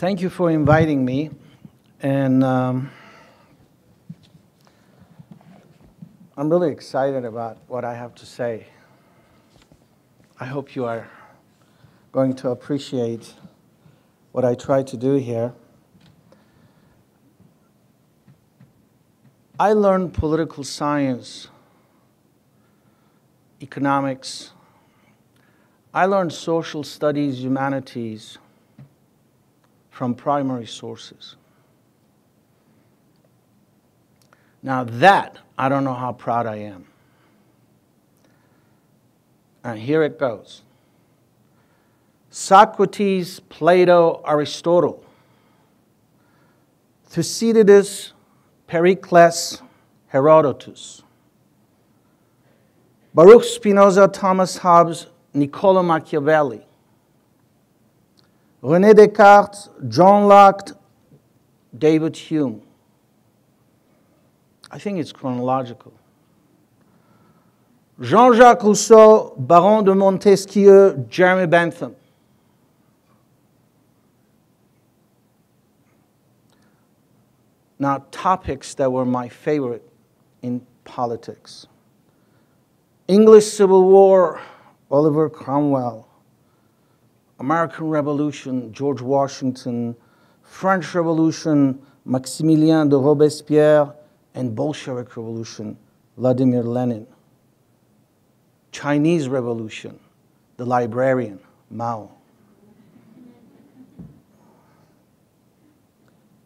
Thank you for inviting me, and I'm really excited about what I have to say. I hope you are going to appreciate what I try to do here. I learned political science, economics. I learned social studies, humanities from primary sources. Now that, I don't know how proud I am. And here it goes. Socrates, Plato, Aristotle, Thucydides, Pericles, Herodotus, Baruch Spinoza, Thomas Hobbes, Niccolo Machiavelli, René Descartes, John Locke, David Hume. I think it's chronological. Jean-Jacques Rousseau, Baron de Montesquieu, Jeremy Bentham. Now, topics that were my favorite in politics. English Civil War, Oliver Cromwell. American Revolution, George Washington. French Revolution, Maximilien de Robespierre. And Bolshevik Revolution, Vladimir Lenin. Chinese Revolution, the librarian, Mao.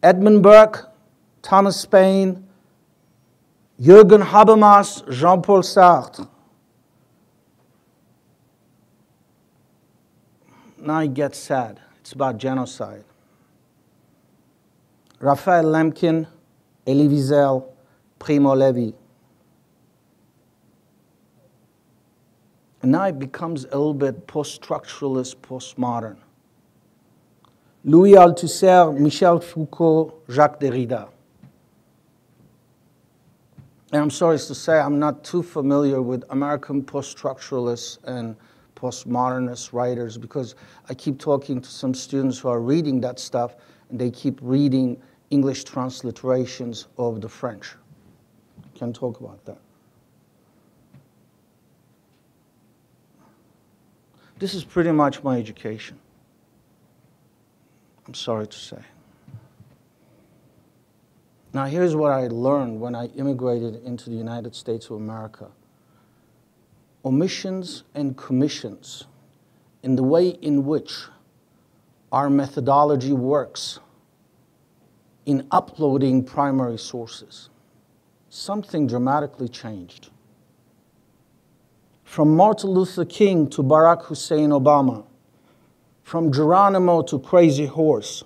Edmund Burke, Thomas Paine, Jürgen Habermas, Jean-Paul Sartre. Now it gets sad. It's about genocide. Raphael Lemkin, Elie Wiesel, Primo Levi. And now it becomes a little bit post-structuralist, postmodern. Louis Althusser, Michel Foucault, Jacques Derrida. And I'm sorry to say I'm not too familiar with American post-structuralists and postmodernist writers because I keep talking to some students who are reading that stuff and they keep reading English transliterations of the French. Can talk about that. This is pretty much my education. I'm sorry to say. Now here's what I learned when I immigrated into the United States of America. Omissions and commissions in the way in which our methodology works in uploading primary sources. Something dramatically changed. From Martin Luther King to Barack Hussein Obama, from Geronimo to Crazy Horse,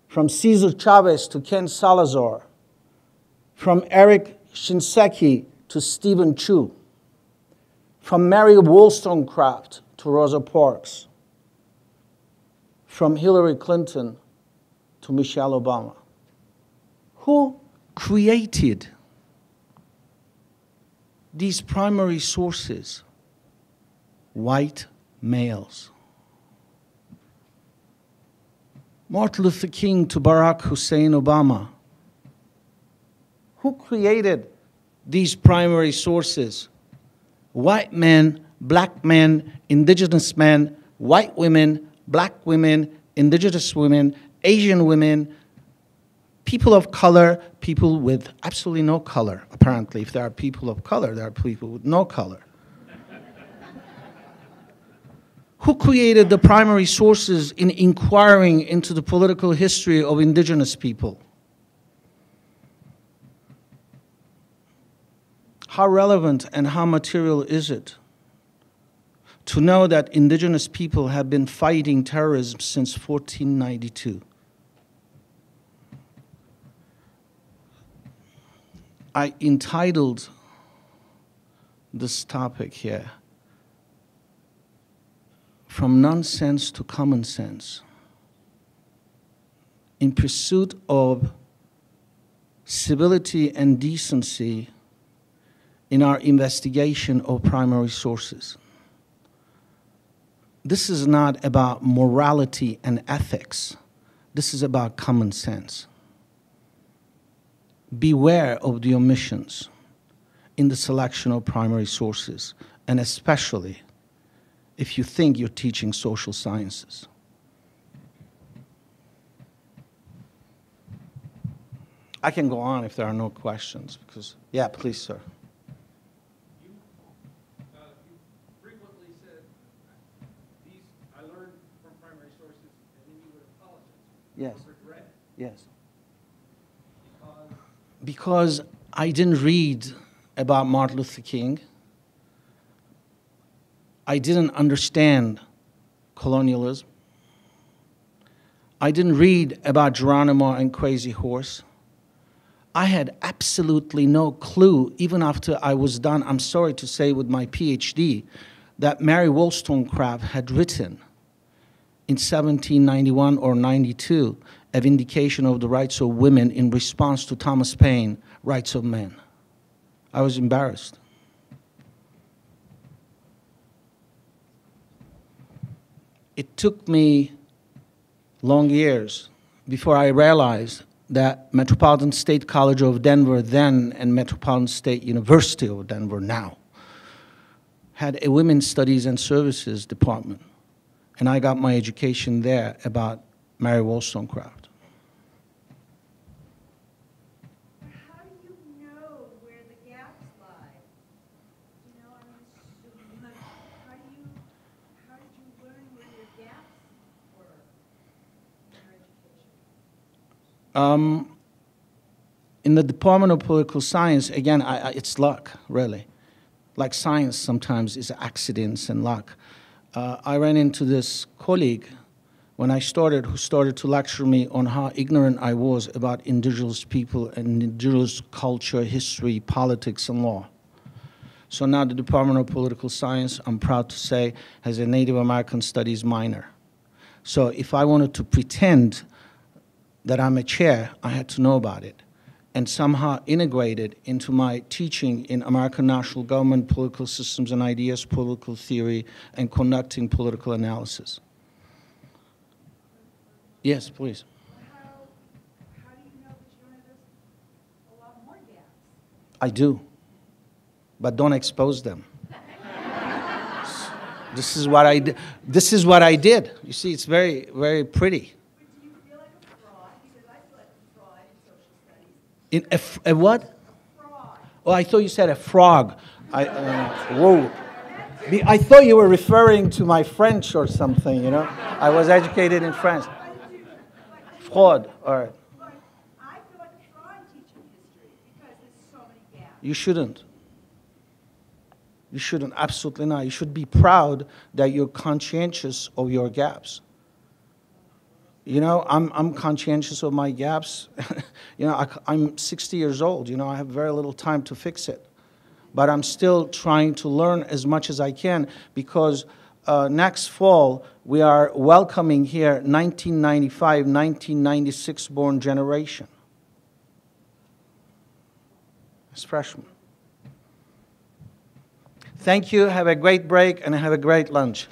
from Cesar Chavez to Ken Salazar, from Eric Shinseki to Stephen Chu, from Mary Wollstonecraft to Rosa Parks, from Hillary Clinton to Michelle Obama. Who created these primary sources? White males. Martin Luther King to Barack Hussein Obama. Who created these primary sources? White men, black men, indigenous men, white women, black women, indigenous women, Asian women, people of color, people with absolutely no color. Apparently, if there are people of color, there are people with no color. Who created the primary sources in inquiring into the political history of indigenous people? How relevant and how material is it to know that indigenous people have been fighting terrorism since 1492? I entitled this topic here, From Nonsense to Common Sense, in pursuit of civility and decency in our investigation of primary sources. This is not about morality and ethics. This is about common sense. Beware of the omissions in the selection of primary sources, and especially if you think you're teaching social sciences. I can go on if there are no questions, because, yeah, please, sir. You frequently said, these I learned from primary sources, and then you would apologize. Yes. Regret. Yes. Because Because I didn't read about Martin Luther King. I didn't understand colonialism. I didn't read about Geronimo and Crazy Horse. I had absolutely no clue, even after I was done, I'm sorry to say, with my PhD, that Mary Wollstonecraft had written in 1791 or 92 a vindication of the rights of women in response to Thomas Paine, Rights of Men. I was embarrassed. It took me long years before I realized that Metropolitan State College of Denver then and Metropolitan State University of Denver now had a women's studies and services department. And I got my education there about Mary Wollstonecraft. How do you know where the gaps lie? You know, I mean, how did you learn where your gaps were in your education? In the Department of Political Science, again, it's luck, really. Like science sometimes is accidents and luck. I ran into this colleague when I started, who started to lecture me on how ignorant I was about indigenous people and indigenous culture, history, politics, and law. So now the Department of Political Science, I'm proud to say, has a Native American Studies minor. So if I wanted to pretend that I'm a chair, I had to know about it and somehow integrate it into my teaching in American national government, political systems and ideas, political theory, and conducting political analysis. Yes, please. How do you know that you don't have a lot more gaps? I do, but don't expose them. This is what I did. This is what I did. You see, it's very, very pretty. But do you feel like a fraud? Because I feel like a fraud in social studies. In a what? A fraud. Oh, I thought you said a frog. Whoa. I thought you were referring to my French or something, you know. I was educated in France. Fraud, all right. But I feel like a fraud teaching history because there's so many gaps. You shouldn't. You shouldn't, absolutely not. You should be proud that you're conscientious of your gaps. You know, I'm conscientious of my gaps. You know, I'm 60 years old. You know, I have very little time to fix it. But I'm still trying to learn as much as I can because next fall we are welcoming here 1995, 1996 born generation as freshmen. Thank you. Have a great break and have a great lunch.